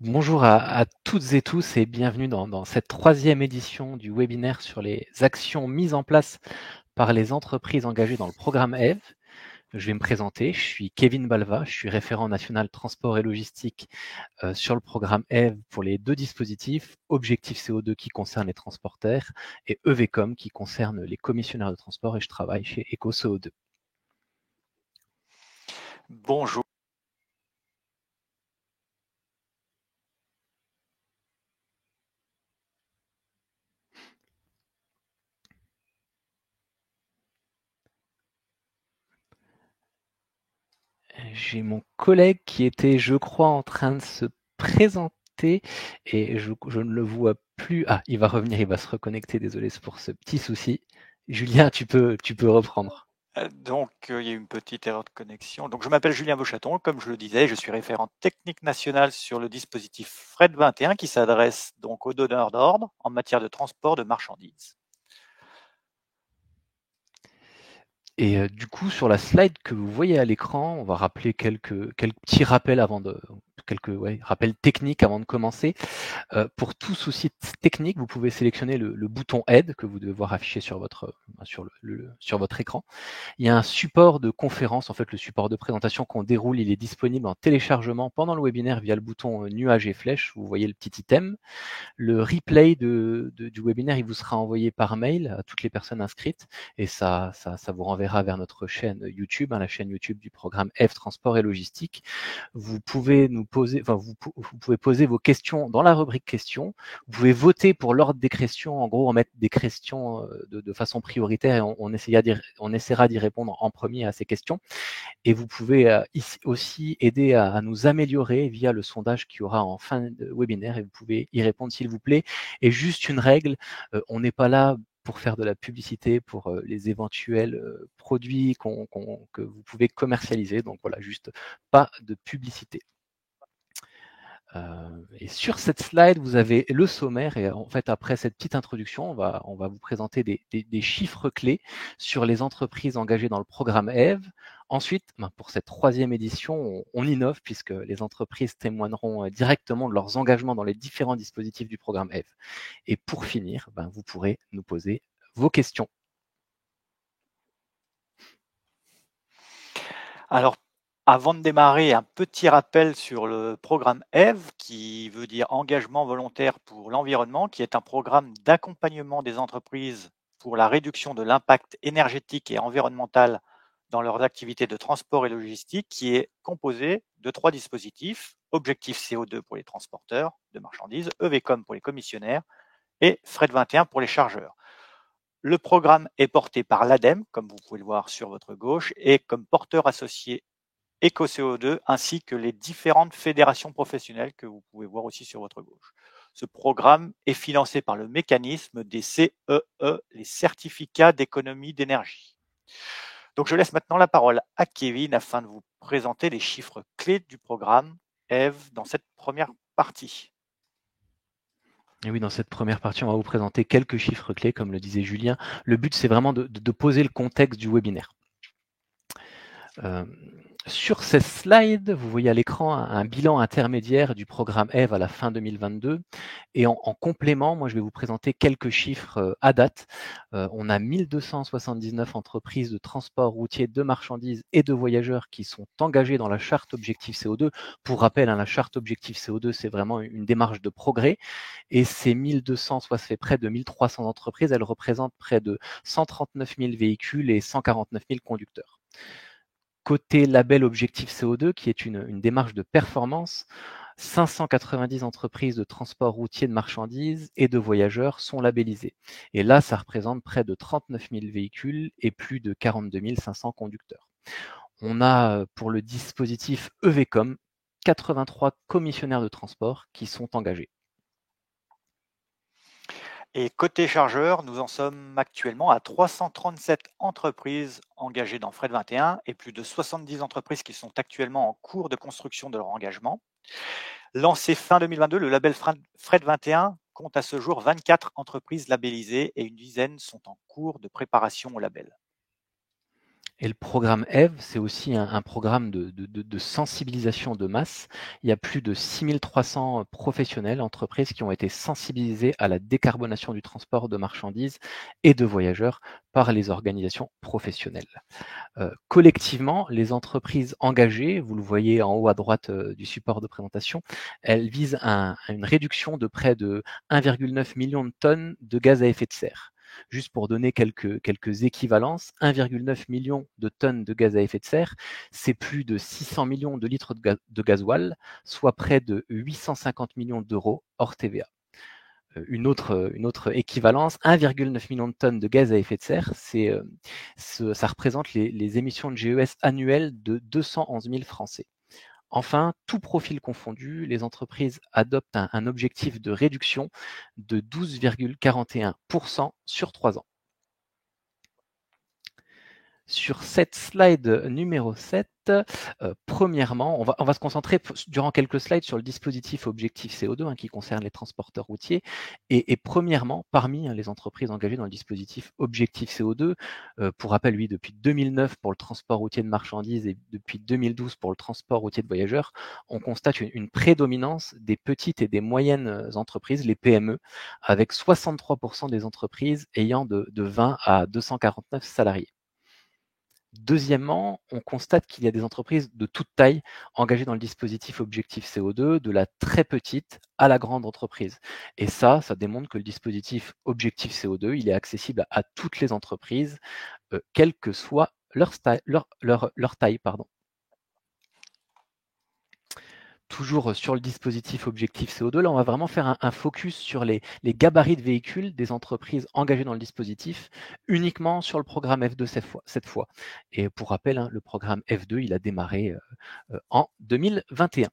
Bonjour à toutes et tous et bienvenue dans cette troisième édition du webinaire sur les actions mises en place par les entreprises engagées dans le programme EVE. Je vais me présenter, je suis Kevin Balva, je suis référent national transport et logistique sur le programme EVE pour les deux dispositifs, Objectif CO2 qui concerne les transporteurs et EVCOM qui concerne les commissionnaires de transport, et je travaille chez EcoCO2. Bonjour. J'ai mon collègue qui était, je crois, en train de se présenter et je ne le vois plus. Ah, il va revenir, il va se reconnecter. Désolé pour ce petit souci. Julien, tu peux reprendre. Donc, il y a eu une petite erreur de connexion. Donc, je m'appelle Julien Beauchaton. Comme je le disais, je suis référent technique national sur le dispositif FRED 21 qui s'adresse donc aux donneurs d'ordre en matière de transport de marchandises. Et du coup, sur la slide que vous voyez à l'écran, on va rappeler quelques petits rappels avant de rappels techniques avant de commencer. Pour tout souci technique, vous pouvez sélectionner le bouton Aide que vous devez voir affiché sur votre écran. Il y a un support de conférence, en fait le support de présentation qu'on déroule, il est disponible en téléchargement pendant le webinaire via le bouton nuage et flèche, vous voyez le petit item. Le replay du webinaire, il vous sera envoyé par mail à toutes les personnes inscrites et ça vous renverra vers notre chaîne YouTube, la chaîne YouTube du programme F Transport et Logistique. Vous pouvez vous pouvez poser vos questions dans la rubrique questions. Vous pouvez voter pour l'ordre des questions. En gros, on met des questions de façon prioritaire et on essaiera d'y répondre en premier à ces questions. Et vous pouvez aussi aider à nous améliorer via le sondage qu'il y aura en fin de webinaire et vous pouvez y répondre s'il vous plaît. Et juste une règle, on n'est pas là pour faire de la publicité pour les éventuels produits que vous pouvez commercialiser. Donc voilà, juste pas de publicité. Et sur cette slide, vous avez le sommaire et en fait après cette petite introduction, on va vous présenter des chiffres clés sur les entreprises engagées dans le programme EVE. Ensuite, pour cette troisième édition, on innove puisque les entreprises témoigneront directement de leurs engagements dans les différents dispositifs du programme EVE. Et pour finir, vous pourrez nous poser vos questions. Alors, avant de démarrer, un petit rappel sur le programme EVE, qui veut dire Engagement volontaire pour l'environnement, qui est un programme d'accompagnement des entreprises pour la réduction de l'impact énergétique et environnemental dans leurs activités de transport et logistique, qui est composé de 3 dispositifs: Objectif CO2 pour les transporteurs de marchandises, EVCOM pour les commissionnaires et FRED 21 pour les chargeurs. Le programme est porté par l'ADEME, comme vous pouvez le voir sur votre gauche, et comme porteur associé EcoCO2, ainsi que les différentes fédérations professionnelles que vous pouvez voir aussi sur votre gauche. Ce programme est financé par le mécanisme des CEE, les certificats d'économie d'énergie. Donc je laisse maintenant la parole à Kevin afin de vous présenter les chiffres clés du programme EVE dans cette première partie. Et oui, dans cette première partie, on va vous présenter quelques chiffres clés, comme le disait Julien. Le but, c'est vraiment de poser le contexte du webinaire. Sur ces slides, vous voyez à l'écran un bilan intermédiaire du programme EVE à la fin 2022. Et en complément, moi, je vais vous présenter quelques chiffres à date. On a 1279 entreprises de transport routier de marchandises et de voyageurs qui sont engagées dans la charte Objectif CO2. Pour rappel, la charte Objectif CO2, c'est vraiment une démarche de progrès. Et ces 1200, soit fait près de 1300 entreprises, elles représentent près de 139 000 véhicules et 149 000 conducteurs. Côté label Objectif CO2, qui est une démarche de performance, 590 entreprises de transport routier de marchandises et de voyageurs sont labellisées. Et là, ça représente près de 39 000 véhicules et plus de 42 500 conducteurs. On a pour le dispositif EVCOM 83 commissionnaires de transport qui sont engagés. Et côté chargeurs, nous en sommes actuellement à 337 entreprises engagées dans FRED 21 et plus de 70 entreprises qui sont actuellement en cours de construction de leur engagement. Lancé fin 2022, le label FRED 21 compte à ce jour 24 entreprises labellisées et une dizaine sont en cours de préparation au label. Et le programme EVE, c'est aussi un programme de sensibilisation de masse. Il y a plus de 6300 professionnels, entreprises qui ont été sensibilisés à la décarbonation du transport de marchandises et de voyageurs par les organisations professionnelles. Collectivement, les entreprises engagées, vous le voyez en haut à droite du support de présentation, elles visent une réduction de près de 1,9 million de tonnes de gaz à effet de serre. Juste pour donner quelques équivalences, 1,9 million de tonnes de gaz à effet de serre, c'est plus de 600 millions de litres de gasoil, soit près de 850 millions d'euros hors TVA. Une autre équivalence, 1,9 million de tonnes de gaz à effet de serre, ça représente les émissions de GES annuelles de 211 000 Français. Enfin, tout profil confondu, les entreprises adoptent un objectif de réduction de 12,41% sur 3 ans. Sur cette slide numéro 7, premièrement, on va se concentrer durant quelques slides sur le dispositif objectif CO2 qui concerne les transporteurs routiers. Et premièrement, parmi les entreprises engagées dans le dispositif objectif CO2, pour rappel, lui, depuis 2009 pour le transport routier de marchandises et depuis 2012 pour le transport routier de voyageurs, on constate une prédominance des petites et des moyennes entreprises, les PME, avec 63% des entreprises ayant de 20 à 249 salariés. Deuxièmement, on constate qu'il y a des entreprises de toute taille engagées dans le dispositif objectif CO2, de la très petite à la grande entreprise. Et ça démontre que le dispositif objectif CO2, il est accessible à toutes les entreprises, quelle que soit leur taille. Toujours sur le dispositif objectif CO2, là on va vraiment faire un focus sur les gabarits de véhicules des entreprises engagées dans le dispositif, uniquement sur le programme F2 cette fois. Et pour rappel, le programme F2, il a démarré en 2021.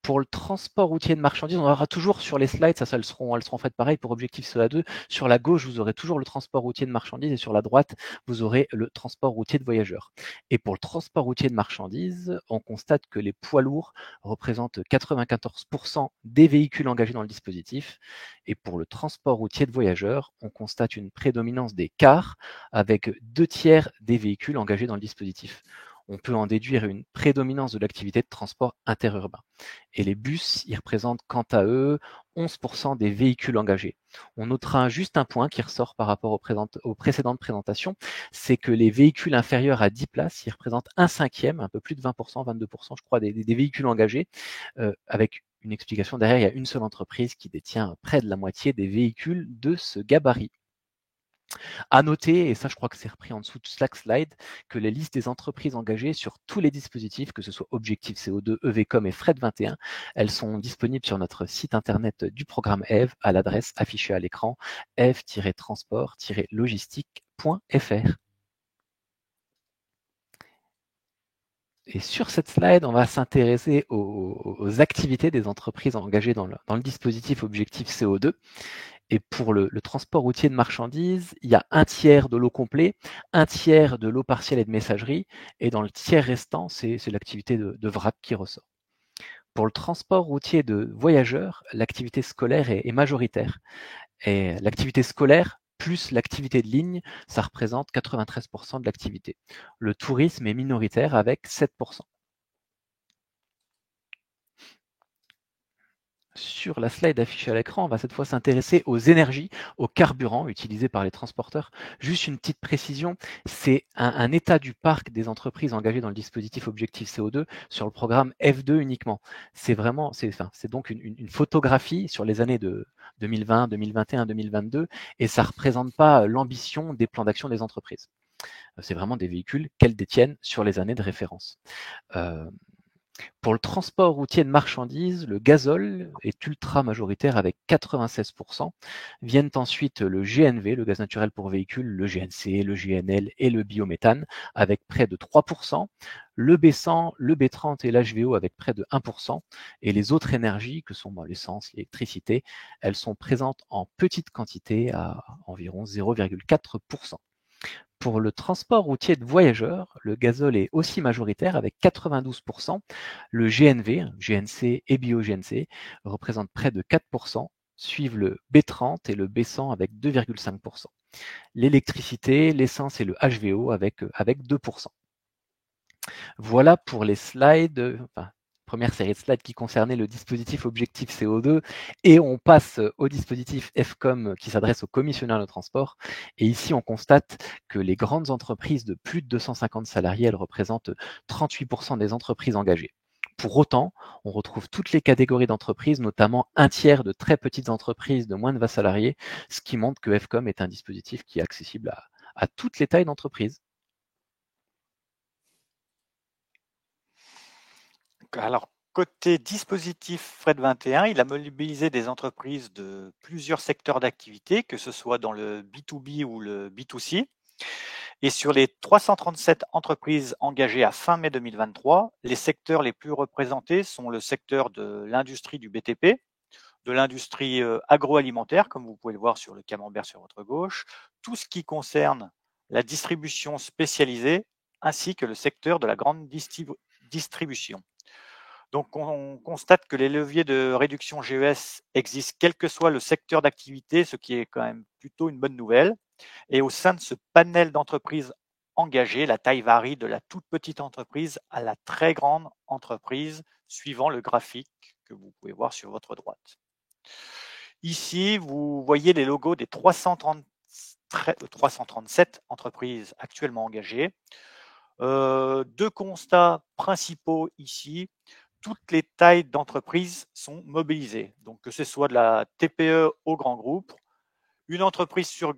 Pour le transport routier de marchandises, on aura toujours sur les slides, elles seront faites pareil pour objectif CO2. Sur la gauche, vous aurez toujours le transport routier de marchandises et sur la droite, vous aurez le transport routier de voyageurs. Et pour le transport routier de marchandises, on constate que les poids lourds représentent 94% des véhicules engagés dans le dispositif. Et pour le transport routier de voyageurs, on constate une prédominance des cars avec 2/3 des véhicules engagés dans le dispositif. On peut en déduire une prédominance de l'activité de transport interurbain. Et les bus, ils représentent quant à eux 11% des véhicules engagés. On notera juste un point qui ressort par rapport aux précédentes présentations, c'est que les véhicules inférieurs à 10 places, ils représentent 1/5, un peu plus de 20%, 22% je crois, des véhicules engagés, avec une explication derrière, il y a une seule entreprise qui détient près de la moitié des véhicules de ce gabarit. À noter, et ça je crois que c'est repris en dessous de Slack slide, que les listes des entreprises engagées sur tous les dispositifs, que ce soit Objectif CO2, EVCOM et Fred21, elles sont disponibles sur notre site internet du programme EVE à l'adresse affichée à l'écran, eve-transport-logistique.fr. Et sur cette slide, on va s'intéresser aux activités des entreprises engagées dans le dispositif Objectif CO2. Et pour le transport routier de marchandises, il y a 1/3 de l'eau complet, 1/3 de l'eau partielle et de messagerie, et dans le tiers restant, c'est l'activité de vrac qui ressort. Pour le transport routier de voyageurs, l'activité scolaire est majoritaire. Et l'activité scolaire plus l'activité de ligne, ça représente 93% de l'activité. Le tourisme est minoritaire avec 7%. Sur la slide affichée à l'écran, on va cette fois s'intéresser aux énergies, aux carburants utilisés par les transporteurs. Juste une petite précision, c'est un état du parc des entreprises engagées dans le dispositif Objectif CO2 sur le programme F2 uniquement. C'est donc une photographie sur les années de 2020, 2021, 2022, et ça ne représente pas l'ambition des plans d'action des entreprises. C'est vraiment des véhicules qu'elles détiennent sur les années de référence. Pour le transport routier de marchandises, le gazole est ultra majoritaire avec 96%. Viennent ensuite le GNV, le gaz naturel pour véhicules, le GNC, le GNL et le biométhane avec près de 3%. Le B100, le B30 et l'HVO avec près de 1%. Et les autres énergies, que sont l'essence, l'électricité, elles sont présentes en petite quantité à environ 0,4%. Pour le transport routier de voyageurs, le gazole est aussi majoritaire avec 92%. Le GNV, GNC et bio-GNC représentent près de 4%, suivent le B30 et le B100 avec 2,5%. l'électricité, l'essence et le HVO avec 2%. Voilà pour les slides, enfin, première série de slides qui concernait le dispositif objectif CO2, et on passe au dispositif FCOM qui s'adresse aux commissionnaires de transport. Et ici, on constate que les grandes entreprises de plus de 250 salariés, elles représentent 38% des entreprises engagées. Pour autant, on retrouve toutes les catégories d'entreprises, notamment un tiers de très petites entreprises de moins de 20 salariés, ce qui montre que FCOM est un dispositif qui est accessible à toutes les tailles d'entreprises. Alors, côté dispositif Fred 21, il a mobilisé des entreprises de plusieurs secteurs d'activité, que ce soit dans le B2B ou le B2C. Et sur les 337 entreprises engagées à fin mai 2023, les secteurs les plus représentés sont le secteur de l'industrie du BTP, de l'industrie agroalimentaire, comme vous pouvez le voir sur le camembert sur votre gauche, tout ce qui concerne la distribution spécialisée, ainsi que le secteur de la grande distribution. Donc, on constate que les leviers de réduction GES existent quel que soit le secteur d'activité, ce qui est quand même plutôt une bonne nouvelle. Et au sein de ce panel d'entreprises engagées, la taille varie de la toute petite entreprise à la très grande entreprise, suivant le graphique que vous pouvez voir sur votre droite. Ici, vous voyez les logos des 337 entreprises actuellement engagées. Deux constats principaux ici. Toutes les tailles d'entreprises sont mobilisées. Donc, que ce soit de la TPE au grand groupe, une entreprise sur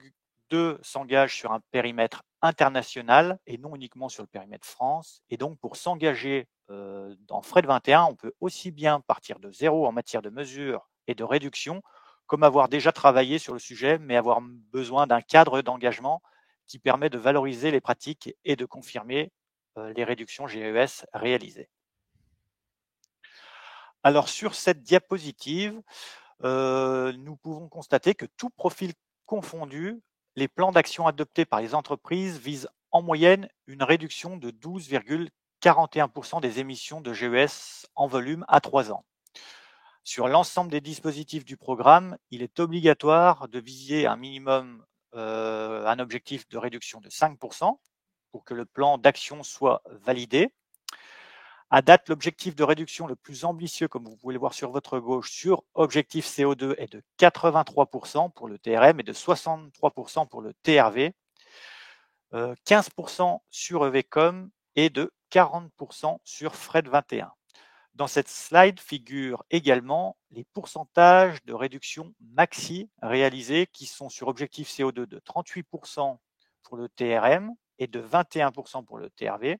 deux s'engage sur un périmètre international et non uniquement sur le périmètre France. Et donc, pour s'engager dans Fred 21, on peut aussi bien partir de zéro en matière de mesures et de réduction, comme avoir déjà travaillé sur le sujet, mais avoir besoin d'un cadre d'engagement qui permet de valoriser les pratiques et de confirmer les réductions GES réalisées. Alors, sur cette diapositive, nous pouvons constater que tout profil confondu, les plans d'action adoptés par les entreprises visent en moyenne une réduction de 12,41% des émissions de GES en volume à 3 ans. Sur l'ensemble des dispositifs du programme, il est obligatoire de viser un minimum, un objectif de réduction de 5% pour que le plan d'action soit validé. À date, l'objectif de réduction le plus ambitieux, comme vous pouvez le voir sur votre gauche, sur objectif CO2 est de 83% pour le TRM et de 63% pour le TRV, 15% sur EVCOM et de 40% sur Fred 21. Dans cette slide figurent également les pourcentages de réduction maxi réalisés qui sont sur objectif CO2 de 38% pour le TRM et de 21% pour le TRV.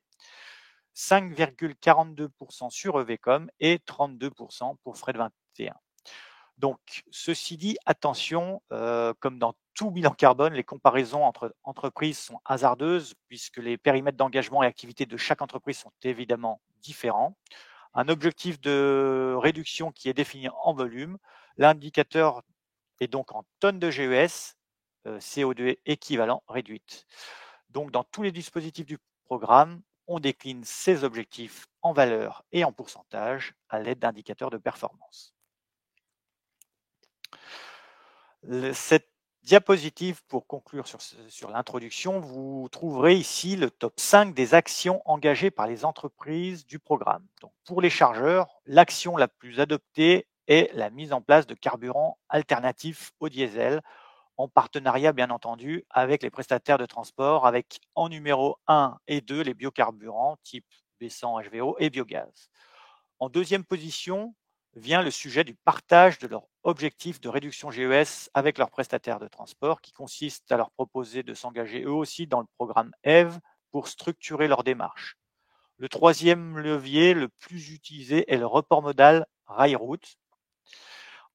5,42% sur EVCOM et 32% pour Fred 21. Donc, ceci dit, attention, comme dans tout bilan carbone, les comparaisons entre entreprises sont hasardeuses puisque les périmètres d'engagement et activités de chaque entreprise sont évidemment différents. Un objectif de réduction qui est défini en volume, l'indicateur est donc en tonnes de GES, CO2 équivalent réduite. Donc, dans tous les dispositifs du programme, on décline ces objectifs en valeur et en pourcentage à l'aide d'indicateurs de performance. Cette diapositive, pour conclure sur l'introduction, vous trouverez ici le top 5 des actions engagées par les entreprises du programme. Donc, pour les chargeurs, l'action la plus adoptée est la mise en place de carburants alternatifs au diesel, en partenariat bien entendu avec les prestataires de transport, avec en numéro 1 et 2 les biocarburants type B100 HVO et biogaz. En deuxième position vient le sujet du partage de leur objectif de réduction GES avec leurs prestataires de transport, qui consiste à leur proposer de s'engager eux aussi dans le programme EV pour structurer leur démarche. Le troisième levier le plus utilisé est le report modal rail-route.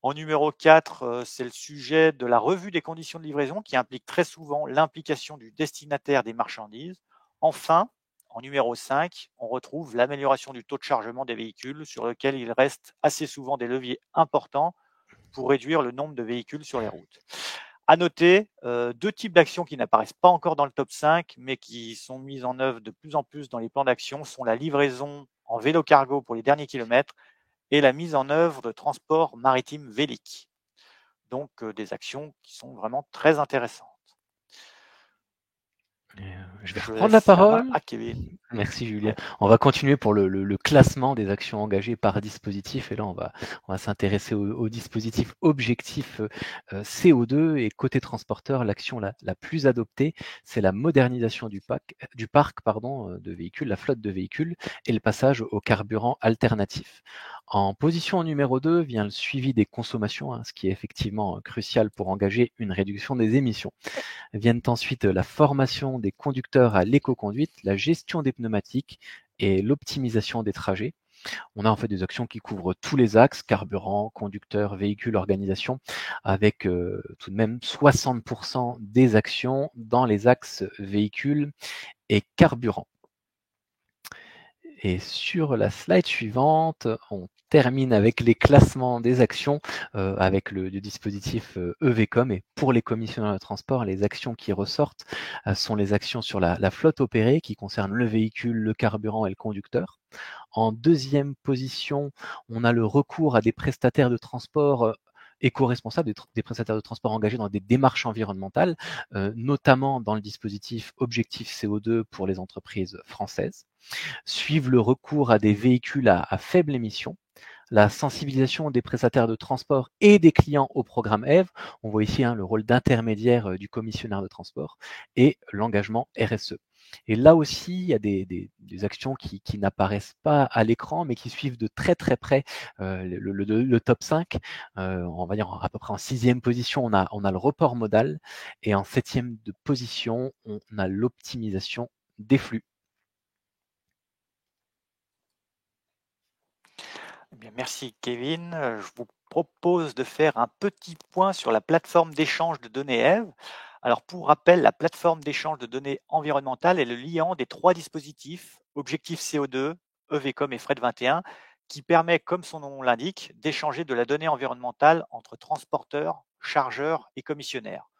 En numéro 4, c'est le sujet de la revue des conditions de livraison qui implique très souvent l'implication du destinataire des marchandises. Enfin, en numéro 5, on retrouve l'amélioration du taux de chargement des véhicules sur lequel il reste assez souvent des leviers importants pour réduire le nombre de véhicules sur les routes. À noter, deux types d'actions qui n'apparaissent pas encore dans le top 5, mais qui sont mises en œuvre de plus en plus dans les plans d'action sont la livraison en vélo cargo pour les derniers kilomètres et la mise en œuvre de transport maritime vélique. Donc, des actions qui sont vraiment très intéressantes. Je vais Je reprendre la laisse la main parole. à Kevin. Merci Julien. Ouais. On va continuer pour le classement des actions engagées par dispositif et là on va s'intéresser au dispositif objectif CO2 et côté transporteur, l'action la plus adoptée, c'est la modernisation du parc de véhicules, la flotte de véhicules et le passage au carburant alternatif. En position numéro 2 vient le suivi des consommations, hein, ce qui est effectivement crucial pour engager une réduction des émissions. Viennent ensuite la formation des conducteurs à l'éco-conduite, la gestion des pneumatiques et l'optimisation des trajets. On a en fait des actions qui couvrent tous les axes, carburant, conducteur, véhicule, organisation, avec tout de même 60% des actions dans les axes véhicule et carburant. Et sur la slide suivante, on termine avec les classements des actions avec le dispositif EVCOM. Et pour les commissionnaires de transport, les actions qui ressortent sont les actions sur la flotte opérée qui concernent le véhicule, le carburant et le conducteur. En deuxième position, on a le recours à des prestataires de transport éco-responsables, des prestataires de transport engagés dans des démarches environnementales, notamment dans le dispositif Objectif CO2 pour les entreprises françaises. Suivent le recours à des véhicules à faible émission, la sensibilisation des prestataires de transport et des clients au programme EVE. On voit ici le rôle d'intermédiaire du commissionnaire de transport et l'engagement RSE. Et là aussi, il y a des actions qui n'apparaissent pas à l'écran, mais qui suivent de très très près le top 5. On va dire à peu près en 6e position, on a le report modal. Et en 7e de position, on a l'optimisation des flux. Eh bien, merci Kevin. Je vous propose de faire un petit point sur la plateforme d'échange de données EVE. Alors pour rappel, la plateforme d'échange de données environnementales est le liant des 3 dispositifs, Objectif CO2, EVCOM et FRED 21, qui permet, comme son nom l'indique, d'échanger de la donnée environnementale entre transporteurs, chargeurs et commissionnaires.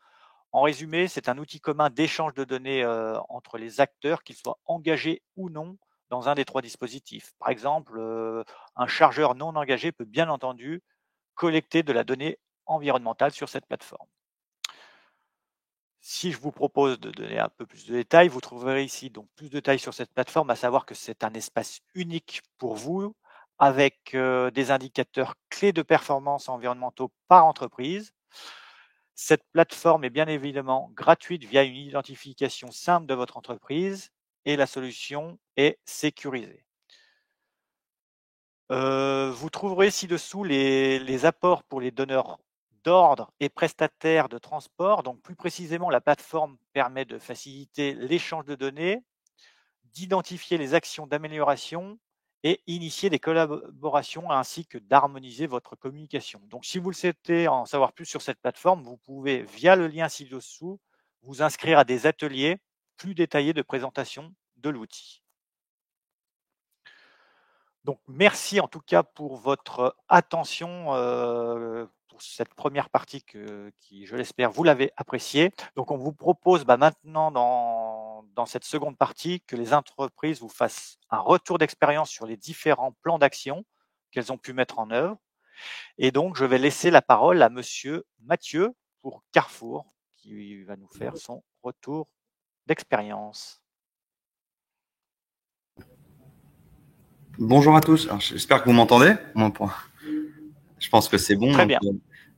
En résumé, c'est un outil commun d'échange de données entre les acteurs, qu'ils soient engagés ou non dans un des 3 dispositifs. Par exemple, un chargeur non engagé peut bien entendu collecter de la donnée environnementale sur cette plateforme. Si je vous propose de donner un peu plus de détails, vous trouverez ici donc plus de détails sur cette plateforme, à savoir que c'est un espace unique pour vous, avec des indicateurs clés de performance environnementaux par entreprise. Cette plateforme est bien évidemment gratuite via une identification simple de votre entreprise et la solution est sécurisée. Vous trouverez ci-dessous les apports pour les donneurs d'ordre et prestataires de transport. Donc plus précisément, la plateforme permet de faciliter l'échange de données, d'identifier les actions d'amélioration et initier des collaborations ainsi que d'harmoniser votre communication. Donc si vous le souhaitez en savoir plus sur cette plateforme, vous pouvez, via le lien ci-dessous, vous inscrire à des ateliers plus détaillés de présentation de l'outil. Donc merci en tout cas pour votre attention pour cette première partie qui, je l'espère, vous l'avez appréciée. Donc on vous propose maintenant dans cette seconde partie que les entreprises vous fassent un retour d'expérience sur les différents plans d'action qu'elles ont pu mettre en œuvre. Et donc je vais laisser la parole à monsieur Mathieu pour Carrefour qui va nous faire son retour d'expérience. Bonjour à tous. Alors, j'espère que vous m'entendez. Je pense que c'est bon. Très Donc, bien.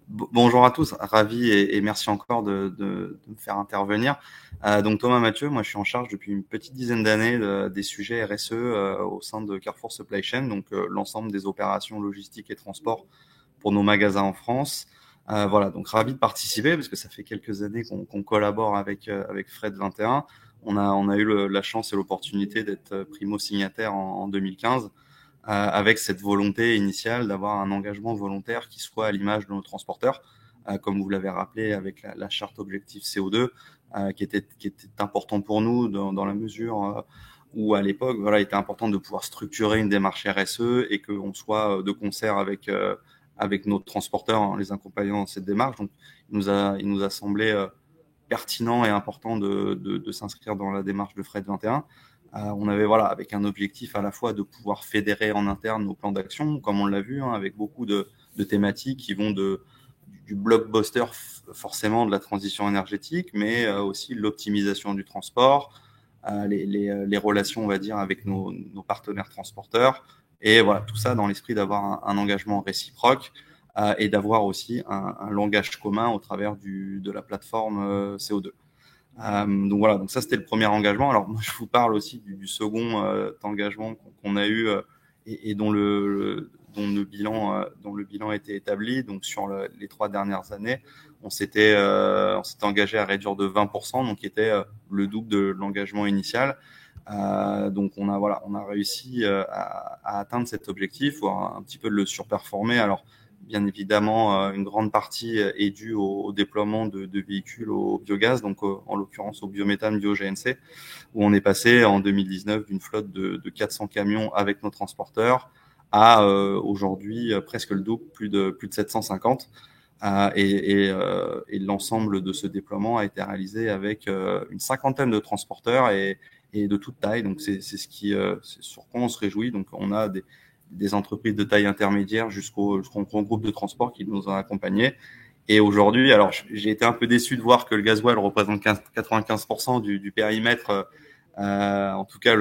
bonjour à tous. Ravi et merci encore de me faire intervenir. Donc Thomas Mathieu, moi je suis en charge depuis une petite dizaine d'années des sujets RSE au sein de Carrefour Supply Chain, donc l'ensemble des opérations logistiques et transport pour nos magasins en France. Voilà, donc ravi de participer parce que ça fait quelques années qu'on collabore avec Fred 21. On a eu la chance et l'opportunité d'être primo signataire en 2015 avec cette volonté initiale d'avoir un engagement volontaire qui soit à l'image de nos transporteurs, comme vous l'avez rappelé avec la charte objectif CO2, qui était important pour nous dans la mesure où à l'époque, voilà, il était important de pouvoir structurer une démarche RSE et qu'on soit de concert avec nos transporteurs en les accompagnant dans cette démarche. Donc, il nous a semblé pertinent et important de s'inscrire dans la démarche de Fred 21. On avait voilà avec un objectif à la fois de pouvoir fédérer en interne nos plans d'action, comme on l'a vu, avec beaucoup de thématiques qui vont blockbuster forcément de la transition énergétique, mais aussi l'optimisation du transport, les relations, on va dire, avec nos partenaires transporteurs. Et voilà, tout ça dans l'esprit d'avoir un engagement réciproque et d'avoir aussi un langage commun au travers de la plateforme CO2. Donc voilà, donc ça c'était le premier engagement. Alors moi je vous parle aussi du second engagement qu'on a eu et dont le bilan a été établi. Donc sur les 3 dernières années, on s'était engagé à réduire de 20%, donc qui était le double de l'engagement initial. Donc on a réussi à atteindre cet objectif, voire un petit peu de le surperformer. Alors bien évidemment, une grande partie est due au déploiement de véhicules au biogaz, donc en l'occurrence au biométhane, bio-GNC, où on est passé en 2019 d'une flotte de 400 camions avec nos transporteurs à aujourd'hui presque le double, plus de 750. Et l'ensemble de ce déploiement a été réalisé avec une 50aine de transporteurs et de toute taille. Donc c'est c'est sur quoi on se réjouit. Donc on a des entreprises de taille intermédiaire jusqu'au grand groupe de transport qui nous ont accompagnés. Et aujourd'hui, alors j'ai été un peu déçu de voir que le gasoil représente 95% du périmètre, en tout cas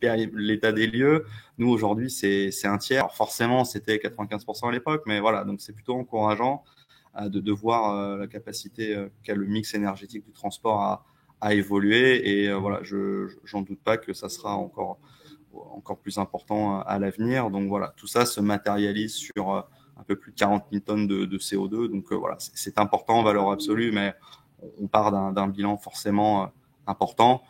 l'état des lieux. Nous aujourd'hui c'est un tiers. Alors forcément c'était 95% à l'époque, mais voilà, donc c'est plutôt encourageant de voir la capacité qu'a le mix énergétique du transport à évoluer. Et voilà, j'en doute pas que ça sera encore plus important à l'avenir. Donc voilà, tout ça se matérialise sur un peu plus de 40 000 tonnes de CO2. Donc voilà, c'est important en valeur absolue, mais on part d'un bilan forcément important.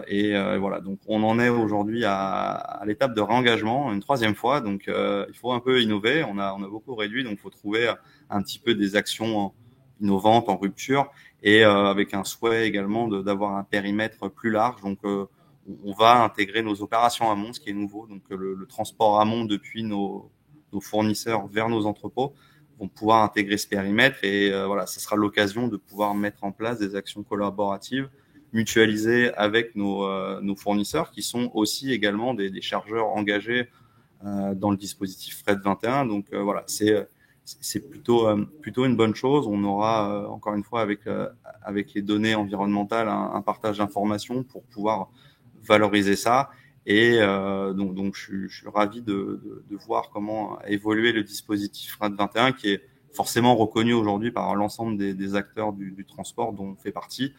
Et voilà, donc on en est aujourd'hui à l'étape de réengagement, une 3e fois. Donc il faut un peu innover. On a beaucoup réduit, donc il faut trouver un petit peu des actions innovantes en rupture et avec un souhait également d'avoir un périmètre plus large. Donc on va intégrer nos opérations amont, ce qui est nouveau. Donc le transport amont depuis nos fournisseurs vers nos entrepôts vont pouvoir intégrer ce périmètre. Et voilà, ça sera l'occasion de pouvoir mettre en place des actions collaboratives mutualisées avec nos fournisseurs, qui sont aussi également des chargeurs engagés dans le dispositif Fret 21. Donc voilà, c'est plutôt une bonne chose. On aura encore une fois avec les données environnementales un partage d'informations pour pouvoir valoriser ça. Et donc je suis ravi de voir comment a évolué le dispositif Fret 21, qui est forcément reconnu aujourd'hui par l'ensemble des acteurs du transport dont on fait partie,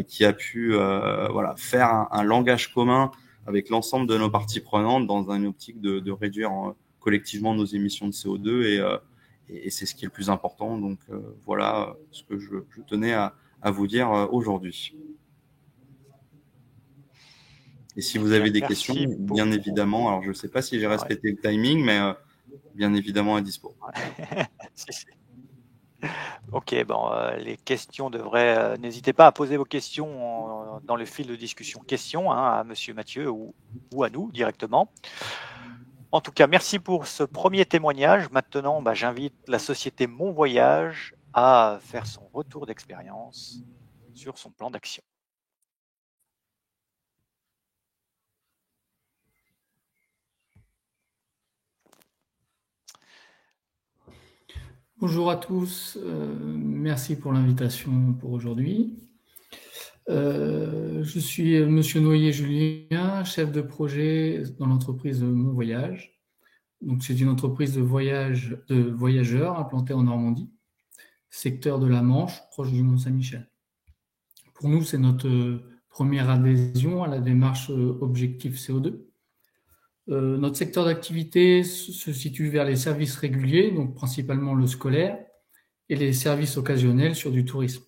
qui a pu voilà, faire un langage commun avec l'ensemble de nos parties prenantes dans une optique de réduire collectivement nos émissions de CO2 et c'est ce qui est le plus important. Donc voilà ce que je tenais à vous dire aujourd'hui. Et si vous avez des questions, bien évidemment, alors je ne sais pas si j'ai respecté le timing, mais bien évidemment à dispo. Ok, bon, les questions devraient. N'hésitez pas à poser vos questions dans le fil de discussion questions à Monsieur Mathieu ou à nous directement. En tout cas, merci pour ce premier témoignage. Maintenant, j'invite la société Mon Voyage à faire son retour d'expérience sur son plan d'action. Bonjour à tous, merci pour l'invitation pour aujourd'hui. Je suis Monsieur Noyer Julien, chef de projet dans l'entreprise Mon Voyage. Donc, c'est une entreprise de voyageurs implantée en Normandie, secteur de la Manche, proche du Mont-Saint-Michel. Pour nous, c'est notre première adhésion à la démarche Objectif CO2. Notre secteur d'activité se situe vers les services réguliers, donc principalement le scolaire, et les services occasionnels sur du tourisme.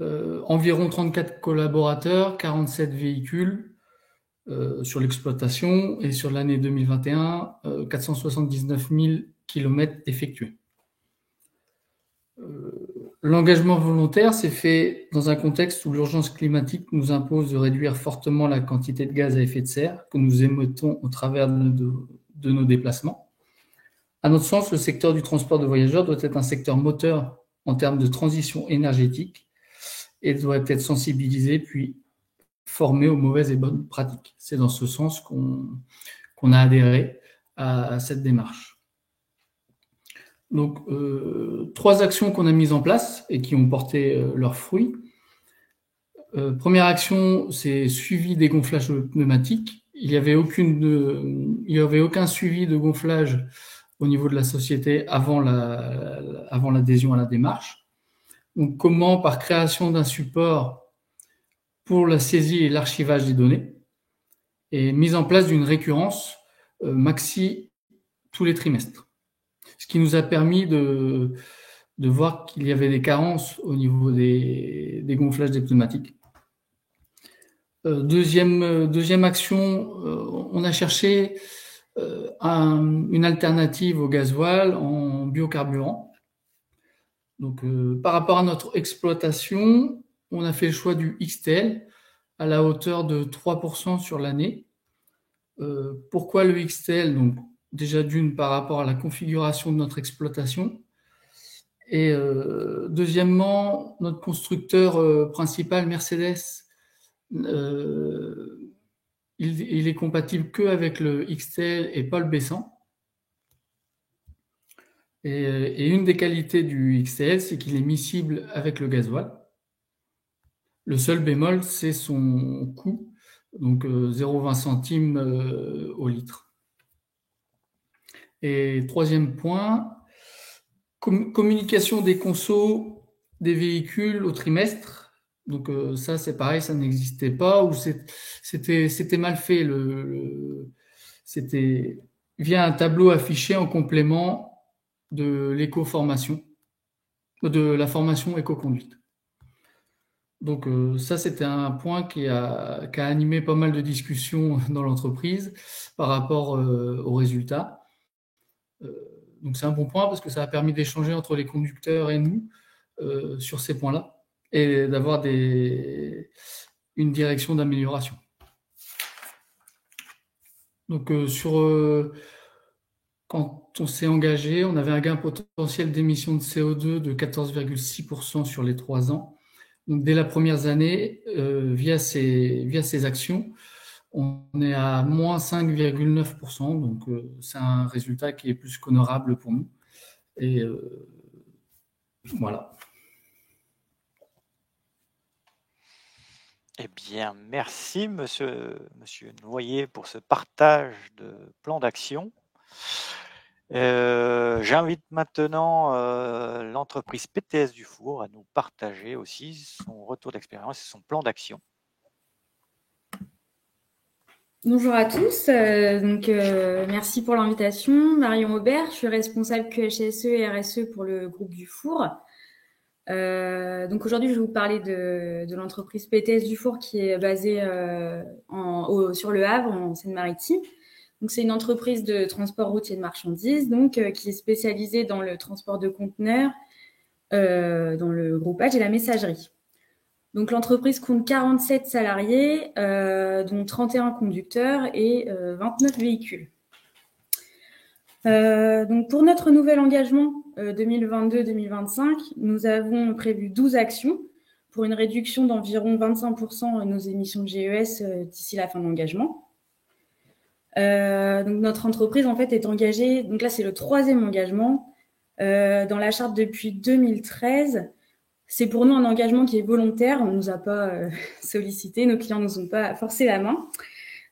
Environ 34 collaborateurs, 47 véhicules sur l'exploitation et sur l'année 2021, 479 000 km effectués. L'engagement volontaire s'est fait dans un contexte où l'urgence climatique nous impose de réduire fortement la quantité de gaz à effet de serre que nous émettons au travers de nos déplacements. À notre sens, le secteur du transport de voyageurs doit être un secteur moteur en termes de transition énergétique et doit être sensibilisé puis formé aux mauvaises et bonnes pratiques. C'est dans ce sens qu'on a adhéré à cette démarche. Donc, 3 actions qu'on a mises en place et qui ont porté leurs fruits. Première action, c'est suivi des gonflages pneumatiques. Il n'y avait aucun suivi de gonflage au niveau de la société avant l'adhésion à la démarche. Donc, comment? Par création d'un support pour la saisie et l'archivage des données et mise en place d'une récurrence maxi tous les trimestres. Ce qui nous a permis de voir qu'il y avait des carences au niveau des gonflages des pneumatiques. Deuxième action, on a cherché une alternative au gasoil en biocarburant. Donc, par rapport à notre exploitation, on a fait le choix du XTL à la hauteur de 3% sur l'année. Pourquoi le XTL? Donc, déjà d'une par rapport à la configuration de notre exploitation. Et deuxièmement, notre constructeur principal, Mercedes, il est compatible qu'avec le XTL et pas le B100. Et une des qualités du XTL, c'est qu'il est miscible avec le gasoil. Le seul bémol, c'est son coût, donc 0,20 centimes au litre. Et troisième point, communication des consos des véhicules au trimestre. Donc ça, c'est pareil, ça n'existait pas, ou c'était mal fait. C'était via un tableau affiché en complément de l'éco-formation, de la formation éco-conduite. Donc ça, c'était un point qui a animé pas mal de discussions dans l'entreprise par rapport aux résultats. Donc c'est un bon point parce que ça a permis d'échanger entre les conducteurs et nous sur ces points-là et d'avoir une direction d'amélioration. Donc quand on s'est engagé, on avait un gain potentiel d'émissions de CO2 de 14,6% sur les 3 ans. Donc dès la première année, via ces actions, on est à moins 5,9%. Donc c'est un résultat qui est plus qu'honorable pour nous. Et voilà. Eh bien, merci, monsieur Noyer, pour ce partage de plan d'action. J'invite maintenant l'entreprise PTS Dufour à nous partager aussi son retour d'expérience et son plan d'action. Bonjour à tous, merci pour l'invitation. Marion Aubert, je suis responsable QHSE et RSE pour le groupe Dufour. Donc aujourd'hui, je vais vous parler de l'entreprise PTS Dufour qui est basée sur le Havre, en Seine-Maritime. Donc c'est une entreprise de transport routier de marchandises, donc qui est spécialisée dans le transport de conteneurs, dans le groupage et la messagerie. Donc l'entreprise compte 47 salariés, dont 31 conducteurs et 29 véhicules. Donc pour notre nouvel engagement 2022-2025, nous avons prévu 12 actions pour une réduction d'environ 25% de nos émissions de GES d'ici la fin de l'engagement. Donc notre entreprise en fait est engagée, donc là c'est le 3e engagement dans la charte depuis 2013. C'est pour nous un engagement qui est volontaire, on ne nous a pas sollicité, nos clients ne nous ont pas forcé la main.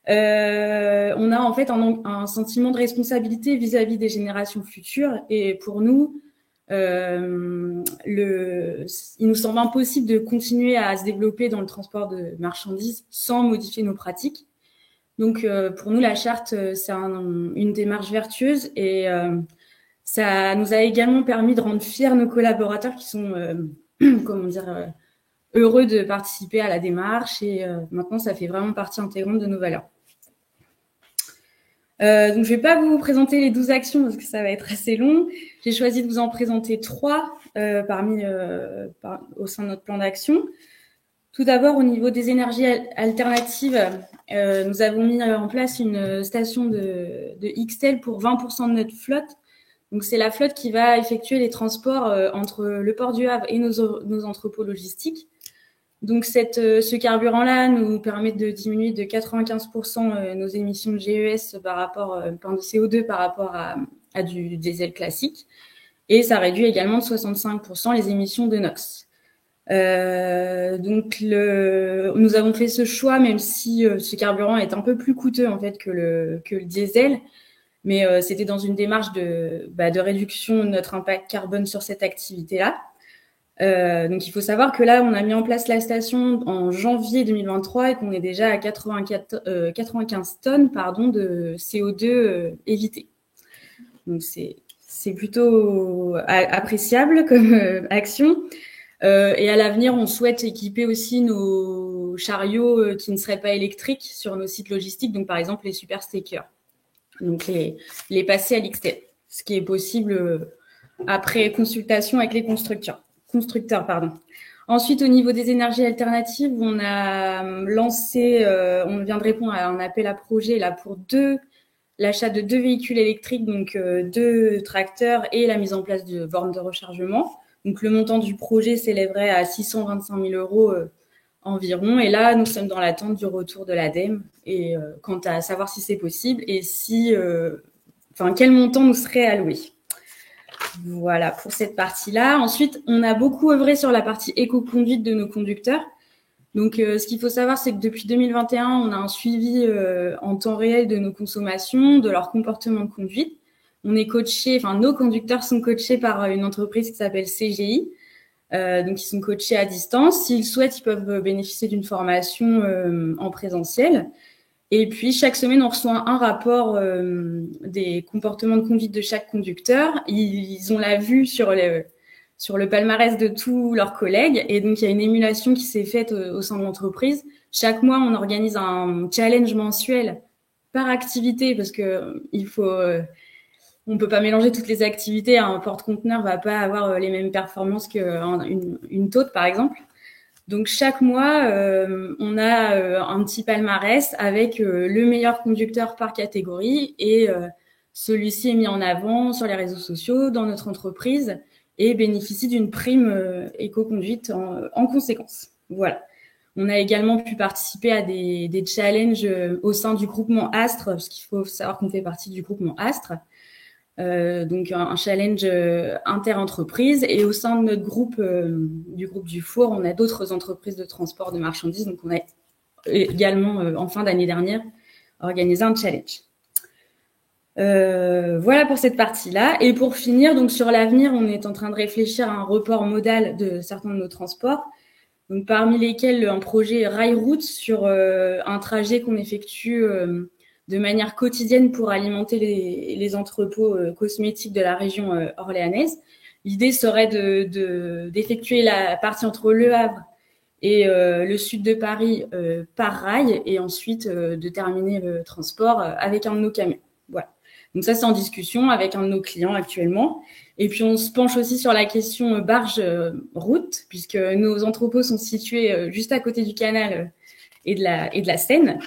On a en fait un sentiment de responsabilité vis-à-vis des générations futures et pour nous, il nous semble impossible de continuer à se développer dans le transport de marchandises sans modifier nos pratiques. Donc pour nous, la charte, c'est une démarche vertueuse et ça nous a également permis de rendre fiers nos collaborateurs qui sont heureux de participer à la démarche et maintenant ça fait vraiment partie intégrante de nos valeurs. Donc je ne vais pas vous présenter les 12 actions parce que ça va être assez long. J'ai choisi de vous en présenter 3 au sein de notre plan d'action. Tout d'abord, au niveau des énergies alternatives, nous avons mis en place une station de XTL pour 20% de notre flotte. Donc, c'est la flotte qui va effectuer les transports entre le port du Havre et nos entrepôts logistiques. Donc, ce carburant-là nous permet de diminuer de 95% nos émissions de GES par rapport, de CO2 par rapport à du diesel classique. et ça réduit également de 65% les émissions de NOx. Donc nous avons fait ce choix, même si ce carburant est un peu plus coûteux en fait que le diesel, mais c'était dans une démarche de réduction de notre impact carbone sur cette activité-là. Donc il faut savoir que là, on a mis en place la station en janvier 2023 et qu'on est déjà à 95 tonnes de CO2 évitées. Donc c'est plutôt appréciable comme action. Et à l'avenir, on souhaite équiper aussi nos chariots qui ne seraient pas électriques sur nos sites logistiques, donc par exemple les super stackers. Donc les passer à l'XTF, ce qui est possible après consultation avec les constructeurs. Ensuite, au niveau des énergies alternatives, on a lancé, on vient de répondre à un appel à projet là pour l'achat de 2 véhicules électriques, donc 2 tracteurs et la mise en place de bornes de rechargement. Donc le montant du projet s'élèverait à 625 000 euros environ. Et là, nous sommes dans l'attente du retour de l'ADEME et quant à savoir si c'est possible et quel montant nous serait alloué. Voilà pour cette partie-là. Ensuite, on a beaucoup œuvré sur la partie éco-conduite de nos conducteurs. Donc, ce qu'il faut savoir, c'est que depuis 2021, on a un suivi en temps réel de nos consommations, de leur comportement de conduite. On est coaché, nos conducteurs sont coachés par une entreprise qui s'appelle CGI. Donc, ils sont coachés à distance. S'ils souhaitent, ils peuvent bénéficier d'une formation en présentiel. Et puis, chaque semaine, on reçoit un rapport des comportements de conduite de chaque conducteur. Ils ont la vue sur le palmarès de tous leurs collègues. Et donc, il y a une émulation qui s'est faite au sein de l'entreprise. Chaque mois, on organise un challenge mensuel par activité parce que on peut pas mélanger toutes les activités. Un porte-conteneur va pas avoir les mêmes performances qu'une tote, par exemple. Donc, chaque mois, on a un petit palmarès avec le meilleur conducteur par catégorie et celui-ci est mis en avant sur les réseaux sociaux, dans notre entreprise et bénéficie d'une prime éco-conduite en conséquence. Voilà. On a également pu participer à des challenges au sein du groupement Astre, parce qu'il faut savoir qu'on fait partie du groupement Astre. Donc un challenge inter-entreprise et au sein de notre groupe, du groupe du Four, on a d'autres entreprises de transport de marchandises. Donc on a également en fin d'année dernière organisé un challenge. Voilà pour cette partie-là. Et pour finir, donc sur l'avenir, on est en train de réfléchir à un report modal de certains de nos transports. Donc parmi lesquels un projet rail-route sur un trajet qu'on effectue de manière quotidienne pour alimenter les entrepôts cosmétiques de la région orléanaise. L'idée serait d'effectuer la partie entre Le Havre et le sud de Paris par rail et ensuite de terminer le transport avec un de nos camions. Voilà. Donc ça, c'est en discussion avec un de nos clients actuellement. Et puis, on se penche aussi sur la question barge-route, puisque nos entrepôts sont situés juste à côté du canal et de la Seine.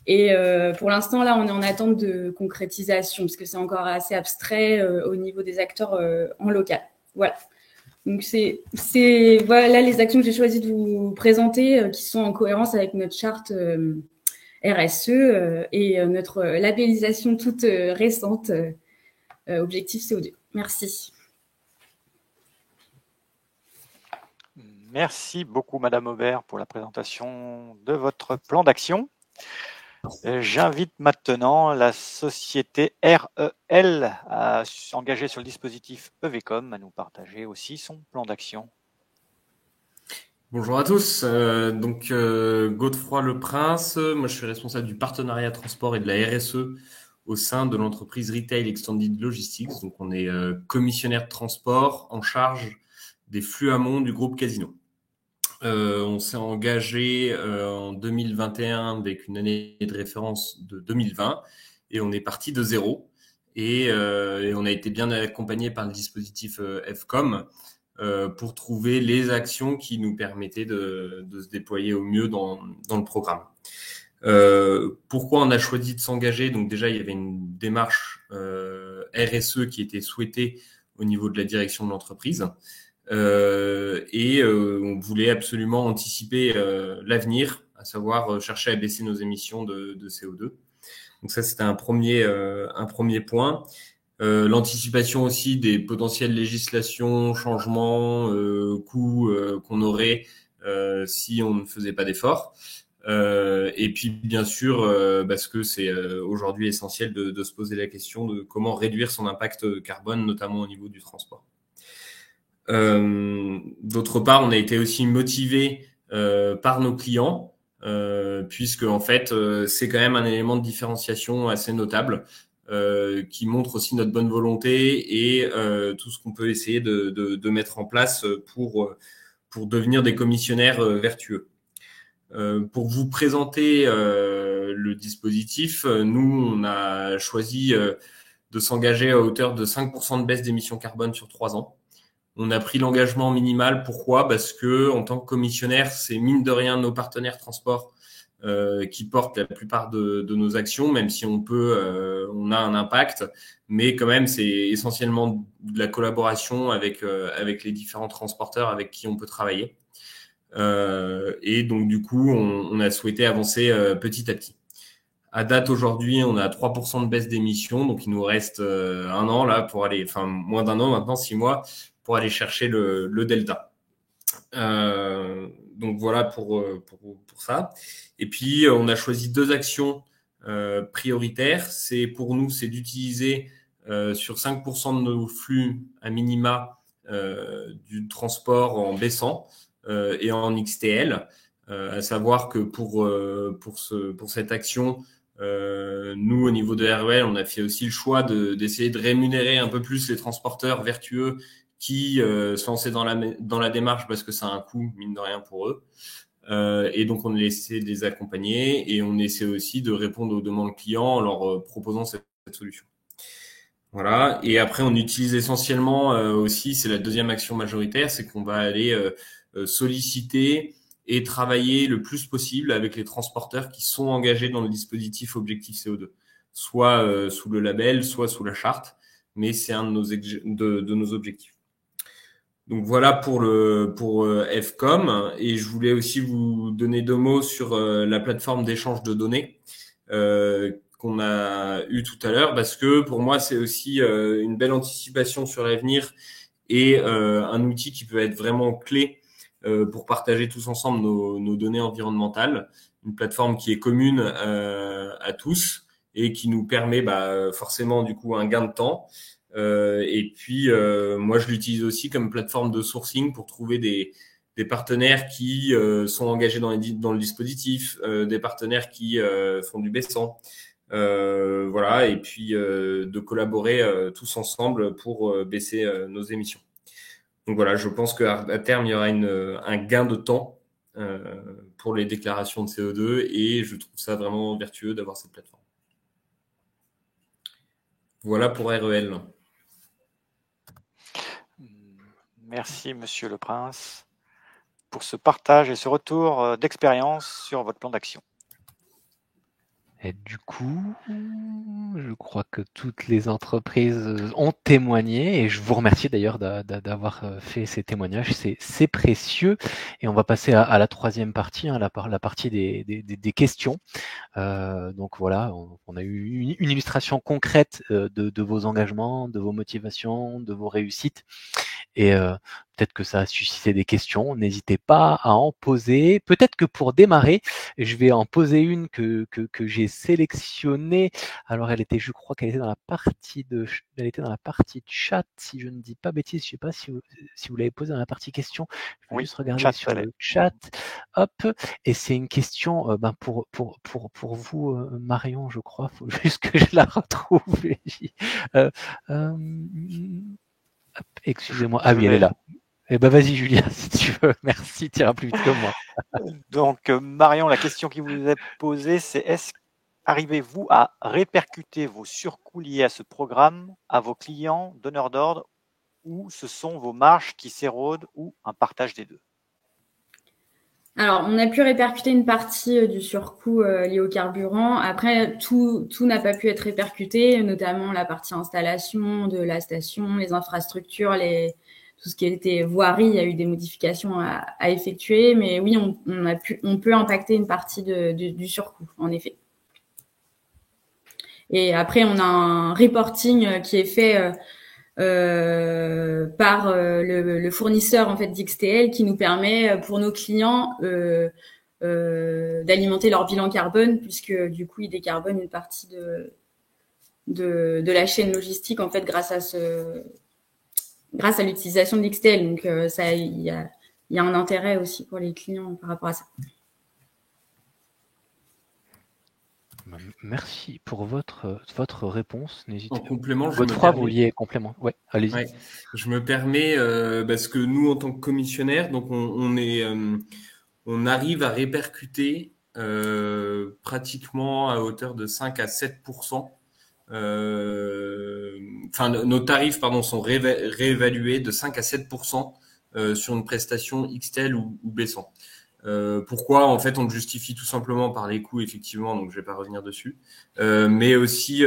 Et pour l'instant, là, on est en attente de concrétisation, parce que c'est encore assez abstrait au niveau des acteurs en local. Voilà. Donc, voilà les actions que j'ai choisi de vous présenter, qui sont en cohérence avec notre charte RSE et notre labellisation toute récente, Objectif CO2. Merci. Merci beaucoup, Madame Aubert, pour la présentation de votre plan d'action. J'invite maintenant la société REL à s'engager sur le dispositif EVCOM à nous partager aussi son plan d'action. Bonjour à tous, Godefroy Le Prince, moi je suis responsable du partenariat transport et de la RSE au sein de l'entreprise Retail Extended Logistics. Donc on est commissionnaire de transport en charge des flux amont du groupe Casino. On s'est engagé en 2021 avec une année de référence de 2020 et on est parti de zéro et on a été bien accompagné par le dispositif EVCOM pour trouver les actions qui nous permettaient de se déployer au mieux dans le programme. Pourquoi on a choisi de s'engager? Donc déjà, il y avait une démarche RSE qui était souhaitée au niveau de la direction de l'entreprise. On voulait absolument anticiper l'avenir, à savoir chercher à baisser nos émissions de CO2. Donc ça, c'était un premier point. L'anticipation aussi des potentielles législations, changements, coûts qu'on aurait si on ne faisait pas d'efforts. Et puis bien sûr, parce que c'est aujourd'hui essentiel de se poser la question de comment réduire son impact carbone, notamment au niveau du transport. D'autre part, on a été aussi motivé par nos clients, puisque en fait, c'est quand même un élément de différenciation assez notable, qui montre aussi notre bonne volonté et tout ce qu'on peut essayer de mettre en place pour devenir des commissionnaires vertueux. Pour vous présenter le dispositif, nous, on a choisi de s'engager à hauteur de 5% de baisse d'émissions carbone sur 3 ans. On a pris l'engagement minimal. Pourquoi ? Parce que en tant que commissionnaire, c'est mine de rien nos partenaires transport qui portent la plupart de nos actions, même si on a un impact, mais quand même c'est essentiellement de la collaboration avec les différents transporteurs avec qui on peut travailler. Et donc du coup, on a souhaité avancer petit à petit. À date aujourd'hui, on a 3% de baisse d'émissions, donc il nous reste un an là pour aller, enfin moins d'un an maintenant, 6 mois, pour aller chercher le delta. Donc voilà pour ça. Et puis on a choisi 2 actions prioritaires. Pour nous, c'est d'utiliser sur 5% de nos flux à minima du transport en baissant et en XTL. À savoir que pour cette action, nous, au niveau de REL, on a fait aussi le choix d'essayer de rémunérer un peu plus les transporteurs vertueux qui se lançaient dans la démarche parce que ça a un coût, mine de rien, pour eux. Et donc, on essaie de les accompagner et on essaie aussi de répondre aux demandes clients en leur proposant cette solution. Voilà. Et après, on utilise essentiellement aussi, c'est la deuxième action majoritaire, c'est qu'on va aller solliciter et travailler le plus possible avec les transporteurs qui sont engagés dans le dispositif Objectif CO2, soit sous le label, soit sous la charte, mais c'est un de nos objectifs. Donc voilà pour FCOM, et je voulais aussi vous donner 2 mots sur la plateforme d'échange de données qu'on a eu tout à l'heure, parce que pour moi c'est aussi une belle anticipation sur l'avenir et un outil qui peut être vraiment clé pour partager tous ensemble nos données environnementales, une plateforme qui est commune à tous et qui nous permet forcément du coup un gain de temps. Et puis moi je l'utilise aussi comme plateforme de sourcing pour trouver des partenaires qui sont engagés dans le dispositif, des partenaires qui font du baissant, voilà, et puis de collaborer tous ensemble pour baisser nos émissions. Donc voilà, je pense qu'à terme, il y aura un gain de temps pour les déclarations de CO2 et je trouve ça vraiment vertueux d'avoir cette plateforme. Voilà pour REL. Merci, Monsieur Le Prince, pour ce partage et ce retour d'expérience sur votre plan d'action. Et du coup, je crois que toutes les entreprises ont témoigné et je vous remercie d'ailleurs d'avoir fait ces témoignages, c'est précieux. Et on va passer à la troisième partie, la partie des questions. Donc voilà, on a eu une illustration concrète de vos engagements, de vos motivations, de vos réussites. Et peut-être que ça a suscité des questions. N'hésitez pas à en poser. Peut-être que pour démarrer, je vais en poser une que j'ai sélectionnée. Alors je crois qu'elle était dans la partie elle était dans la partie chat, si je ne dis pas bêtise. Je sais pas si vous l'avez posée dans la partie question. Je vais juste regarder sur le chat. Hop. Et c'est une question pour vous, Marion, je crois. Faut juste que je la retrouve. Excusez-moi. Ah oui, elle est là. Eh ben vas-y Julien, si tu veux. Merci, tu iras plus vite que moi. Donc Marion, la question qui vous est posée, c'est arrivez-vous à répercuter vos surcoûts liés à ce programme à vos clients, donneurs d'ordre, ou ce sont vos marges qui s'érodent, ou un partage des deux? Alors, on a pu répercuter une partie du surcoût lié au carburant. Après, tout n'a pas pu être répercuté, notamment la partie installation de la station, les infrastructures, tout ce qui était voirie. Il y a eu des modifications à effectuer, mais oui, on peut impacter une partie du surcoût, en effet. Et après, on a un reporting qui est fait par le fournisseur en fait d'XTL qui nous permet pour nos clients d'alimenter leur bilan carbone, puisque du coup, ils décarbonent une partie de la chaîne logistique en fait grâce à l'utilisation de l'XTL. Donc il y a un intérêt aussi pour les clients par rapport à ça. Merci pour votre réponse. N'hésitez En complément, je me Godefroy, vous permets. vouliez complément? Ouais, allez-y. Ouais, je me permets parce que nous, en tant que commissionnaire, donc on arrive à répercuter pratiquement à hauteur de 5 à 7%. Enfin, nos tarifs, pardon, sont réévalués de 5 à 7% sur une prestation XTL ou baissant. Pourquoi? En fait, on le justifie tout simplement par les coûts, effectivement, donc je vais pas revenir dessus, mais aussi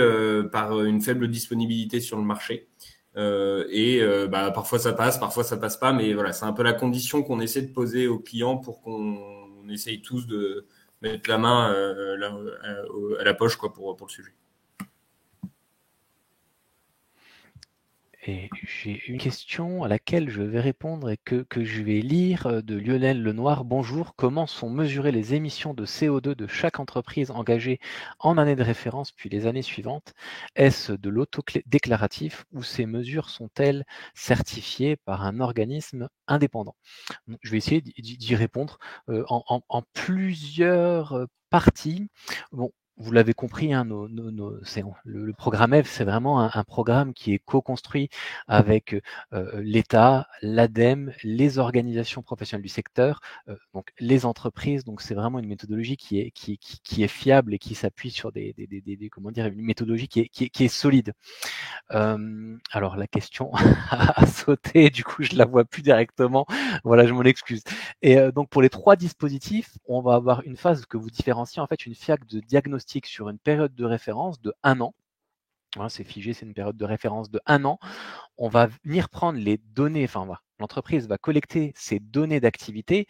par une faible disponibilité sur le marché. Parfois ça passe pas, mais voilà, c'est un peu la condition qu'on essaie de poser aux clients pour qu'on essaye tous de mettre la main à la poche quoi pour le sujet. Et j'ai une question à laquelle je vais répondre et que je vais lire de Lionel Lenoir. Bonjour, comment sont mesurées les émissions de CO2 de chaque entreprise engagée en année de référence puis les années suivantes? Est-ce de l'auto-déclaratif ou ces mesures sont-elles certifiées par un organisme indépendant? Je vais essayer d'y répondre en plusieurs parties. Bon, vous l'avez compris, hein, le programme EV, c'est vraiment un programme qui est co-construit avec l'État, l'ADEME, les organisations professionnelles du secteur, donc les entreprises. Donc c'est vraiment une méthodologie qui est fiable et qui s'appuie sur comment dire, une méthodologie qui est solide. Alors la question a sauté, du coup je la vois plus directement. Voilà, je m'en excuse. Et donc pour les 3 dispositifs, on va avoir une phase que vous différenciez en fait une phase de diagnostic sur une période de référence de 1 an. Voilà, c'est figé, c'est une période de référence de 1 an. On va venir prendre les données, enfin voilà, l'entreprise va collecter ces données d'activité.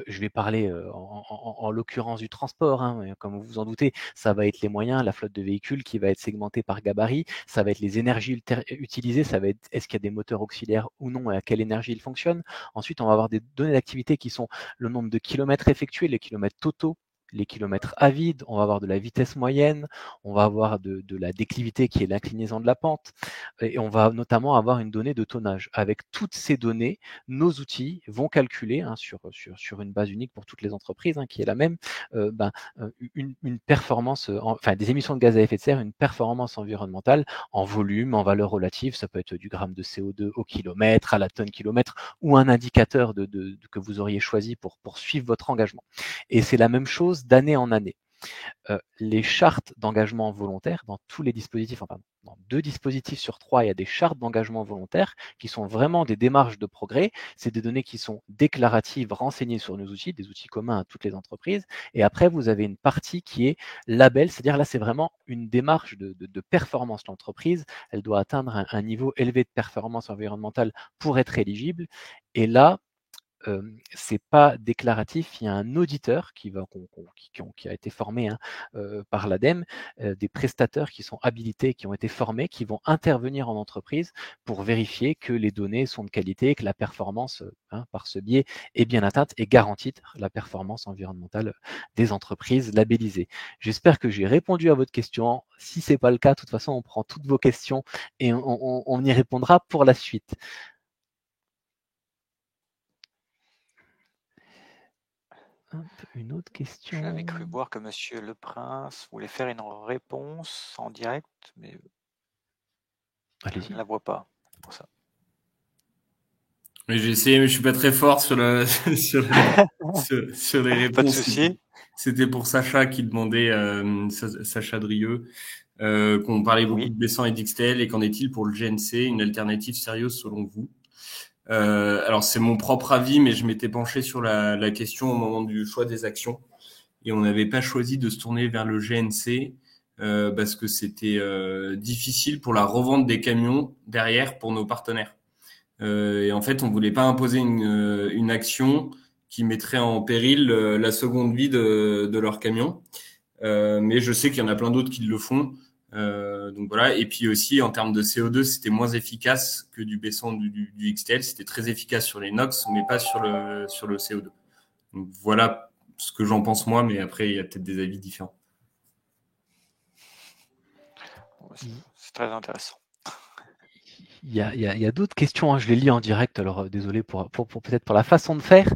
Je vais parler en l'occurrence du transport, hein, comme vous vous en doutez, ça va être les moyens, la flotte de véhicules qui va être segmentée par gabarit, ça va être les énergies utilisées, ça va être est-ce qu'il y a des moteurs auxiliaires ou non et à quelle énergie ils fonctionnent. Ensuite, on va avoir des données d'activité qui sont le nombre de kilomètres effectués, les kilomètres totaux, les kilomètres à vide, on va avoir de la vitesse moyenne, on va avoir de la déclivité qui est l'inclinaison de la pente, et on va notamment avoir une donnée de tonnage. Avec toutes ces données, nos outils vont calculer sur une base unique pour toutes les entreprises, qui est la même, une performance, enfin des émissions de gaz à effet de serre, une performance environnementale en volume, en valeur relative, ça peut être du gramme de CO2 au kilomètre, à la tonne kilomètre, ou un indicateur que vous auriez choisi pour suivre votre engagement. Et c'est la même chose d'année en année. Les chartes d'engagement volontaire dans tous les dispositifs, enfin dans 2 dispositifs sur 3, il y a des chartes d'engagement volontaire qui sont vraiment des démarches de progrès. C'est des données qui sont déclaratives, renseignées sur nos outils, des outils communs à toutes les entreprises. Et après, vous avez une partie qui est label, c'est-à-dire là, c'est vraiment une démarche de performance. L'entreprise, elle doit atteindre un niveau élevé de performance environnementale pour être éligible. Et là, c'est pas déclaratif, il y a un auditeur qui a été formé par l'ADEME, des prestataires qui sont habilités, qui ont été formés, qui vont intervenir en entreprise pour vérifier que les données sont de qualité, que la performance par ce biais est bien atteinte et garantit la performance environnementale des entreprises labellisées. J'espère que j'ai répondu à votre question. Si c'est pas le cas, de toute façon, on prend toutes vos questions et on y répondra pour la suite. Une autre question. J'avais cru voir que Monsieur Le Prince voulait faire une réponse en direct, mais je ne la vois pas pour ça. Mais j'ai essayé, mais je suis pas très fort sur les réponses. Pas de souci. C'était pour Sacha qui demandait, Sacha Drieux, qu'on parlait beaucoup de baissant et d'XTL, et qu'en est-il pour le GNC, une alternative sérieuse selon vous? Alors c'est mon propre avis, mais je m'étais penché sur la question au moment du choix des actions, et on n'avait pas choisi de se tourner vers le GNC parce que c'était difficile pour la revente des camions derrière pour nos partenaires. Et en fait, on voulait pas imposer une action qui mettrait en péril la seconde vie de leur camion. Mais je sais qu'il y en a plein d'autres qui le font. Donc voilà. Et puis aussi en termes de CO2, c'était moins efficace que du B100 du XTL. C'était très efficace sur les NOx, mais pas sur le CO2. Donc voilà ce que j'en pense moi, mais après il y a peut-être des avis différents. C'est très intéressant. Il y a d'autres questions, hein, je les lis en direct, alors désolé pour peut-être pour la façon de faire.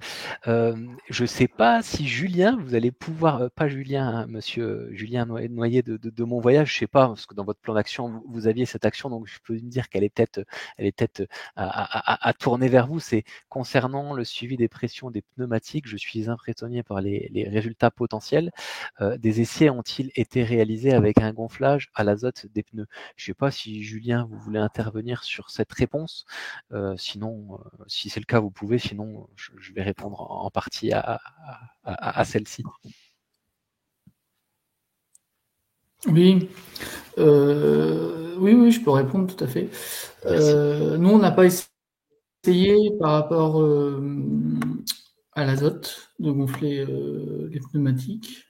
Je sais pas si Julien, vous allez pouvoir, pas Julien, hein, monsieur Julien Noyer de Mon Voyage, je sais pas, parce que dans votre plan d'action, vous aviez cette action, donc je peux me dire qu'elle est peut-être à tourner vers vous. C'est concernant le suivi des pressions des pneumatiques, je suis impressionné par les résultats potentiels. Des essais ont-ils été réalisés avec un gonflage à l'azote des pneus? Je sais pas si Julien, vous voulez intervenir sur cette réponse. Sinon, si c'est le cas, vous pouvez. Sinon, je vais répondre en partie à celle-ci. Oui. Oui, je peux répondre tout à fait. Nous, on n'a pas essayé par rapport à l'azote de gonfler les pneumatiques.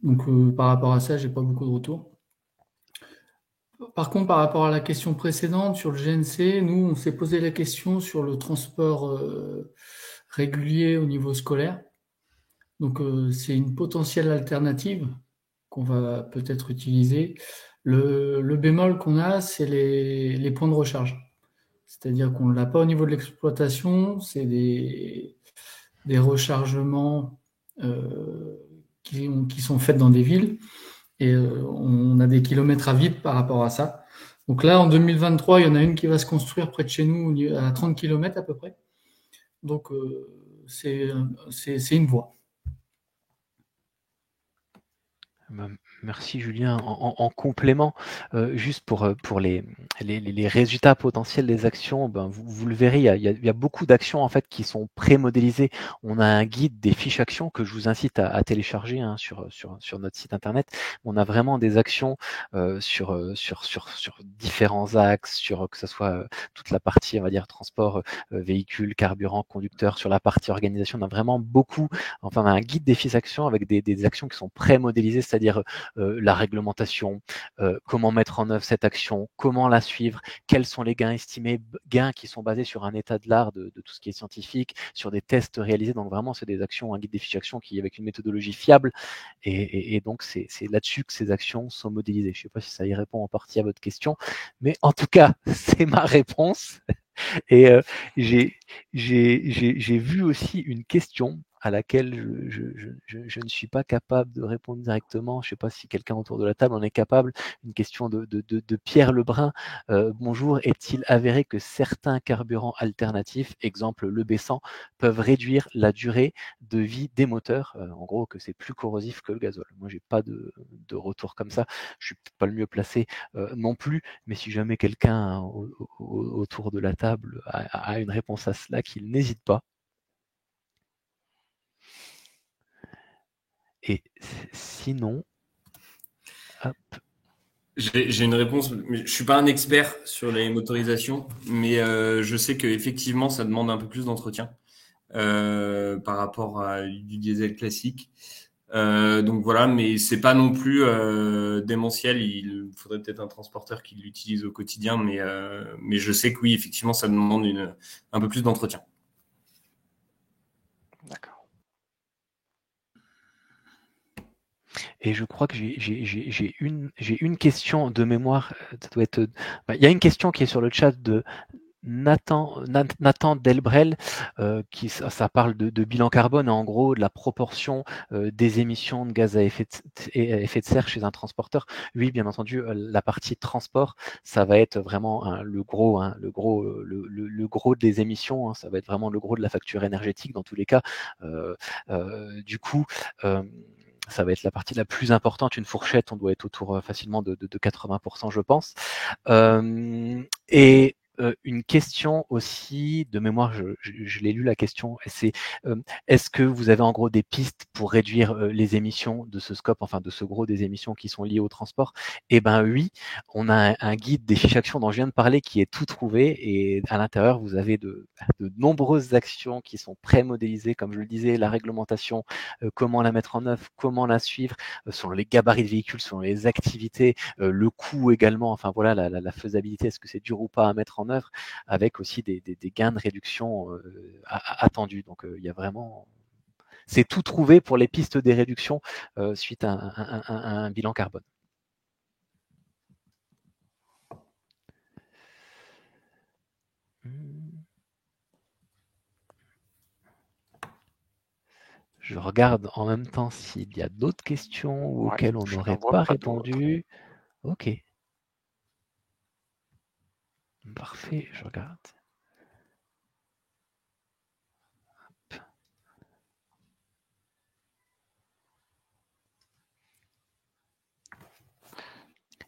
Donc, par rapport à ça, j'ai pas beaucoup de retours. Par contre, par rapport à la question précédente sur le GNC, nous, on s'est posé la question sur le transport régulier au niveau scolaire. Donc, c'est une potentielle alternative qu'on va peut-être utiliser. Le bémol qu'on a, c'est les points de recharge. C'est-à-dire qu'on ne l'a pas au niveau de l'exploitation, c'est des rechargements qui sont faits dans des villes. Et on a des kilomètres à vide par rapport à ça. Donc là, en 2023, il y en a une qui va se construire près de chez nous, à 30 km à peu près. Donc, c'est une voie. Merci Julien. En complément, juste pour les résultats potentiels des actions, ben vous le verrez, il y a beaucoup d'actions en fait qui sont pré-modélisées. On a un guide des fiches actions que je vous incite à télécharger, hein, sur notre site internet. On a vraiment des actions sur différents axes, sur que ce soit toute la partie, on va dire, transport, véhicule, carburant, conducteur, sur la partie organisation. On a vraiment beaucoup, enfin on a un guide des fiches actions avec des actions qui sont pré-modélisées, c'est-à-dire la réglementation, comment mettre en œuvre cette action, comment la suivre, quels sont les gains estimés, gains qui sont basés sur un état de l'art de tout ce qui est scientifique, sur des tests réalisés. Donc vraiment, c'est des actions, un guide des fiches actions qui avec une méthodologie fiable. Et donc, c'est là-dessus que ces actions sont modélisées. Je ne sais pas si ça y répond en partie à votre question, mais en tout cas, c'est ma réponse. Et j'ai vu aussi une question à laquelle je ne suis pas capable de répondre directement. Je ne sais pas si quelqu'un autour de la table en est capable. Une question de Pierre Lebrun. Bonjour, est-il avéré que certains carburants alternatifs, exemple le B100, peuvent réduire la durée de vie des moteurs? En gros, que c'est plus corrosif que le gazole. Moi, j'ai pas de retour comme ça. Je suis pas le mieux placé non plus, mais si jamais quelqu'un autour de la table a une réponse à cela, qu'il n'hésite pas. Et sinon, hop. J'ai une réponse. Je suis pas un expert sur les motorisations, mais je sais qu'effectivement, ça demande un peu plus d'entretien par rapport à du diesel classique. Donc voilà, mais c'est pas non plus démentiel. Il faudrait peut-être un transporteur qui l'utilise au quotidien, mais je sais que oui, effectivement, ça demande un peu plus d'entretien. D'accord. Et je crois que j'ai une question de mémoire. Ça doit être. Il y a une question qui est sur le chat de Nathan Delbrel, ça parle de bilan carbone, en gros de la proportion des émissions de gaz à effet de serre chez un transporteur. Oui, bien entendu, la partie transport, ça va être vraiment le gros des émissions, hein, ça va être vraiment le gros de la facture énergétique dans tous les cas. Du coup, ça va être la partie la plus importante. Une fourchette, on doit être autour facilement de 80%, je pense. Et une question aussi de mémoire, je l'ai lu la question, c'est est-ce que vous avez en gros des pistes pour réduire les émissions de ce scope, enfin de ce gros des émissions qui sont liées au transport? Eh ben oui, on a un guide des fiches actions dont je viens de parler qui est tout trouvé, et à l'intérieur vous avez de nombreuses actions qui sont pré-modélisées, comme je le disais, la réglementation, comment la mettre en œuvre, comment la suivre, selon les gabarits de véhicules, selon les activités, le coût également, enfin voilà, la faisabilité, est-ce que c'est dur ou pas à mettre en œuvre, avec aussi des gains de réduction attendus. Donc il y a vraiment, c'est tout trouvé pour les pistes des réductions suite à un bilan carbone. Je regarde en même temps s'il y a d'autres questions auxquelles on n'aurait pas répondu. Ok. Parfait, je regarde. Hop.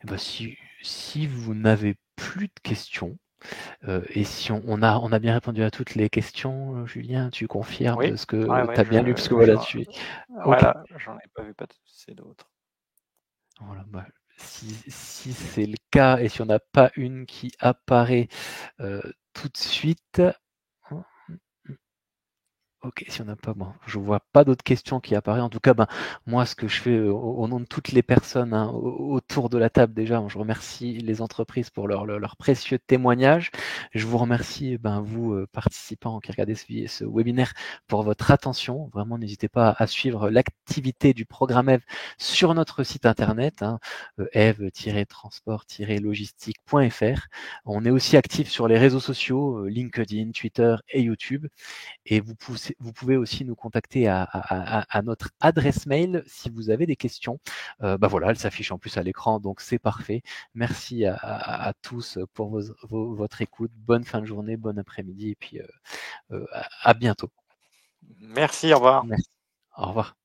Eh ben, si vous n'avez plus de questions, et si on a bien répondu à toutes les questions, Julien, tu confirmes Oui. ce que tu as bien lu, parce que voilà, je suis. Voilà, j'en ai pas vu passer d'autres. Voilà, bah, si c'est le cas et si on n'a pas une qui apparaît tout de suite. Ok, si on n'a pas, bon, je vois pas d'autres questions qui apparaissent. En tout cas, moi, ce que je fais au nom de toutes les personnes autour de la table, déjà, je remercie les entreprises pour leur précieux témoignages. Je vous remercie, vous, participants qui regardez ce webinaire, pour votre attention. Vraiment, n'hésitez pas à suivre l'activité du programme EVE sur notre site internet, eve-transport-logistique.fr. On est aussi actif sur les réseaux sociaux, LinkedIn, Twitter et YouTube. Et vous pouvez aussi nous contacter à notre adresse mail si vous avez des questions. Voilà, elle s'affiche en plus à l'écran, donc c'est parfait. Merci à tous pour votre écoute. Bonne fin de journée, bon après-midi, et puis à bientôt. Merci, au revoir. Merci. Au revoir.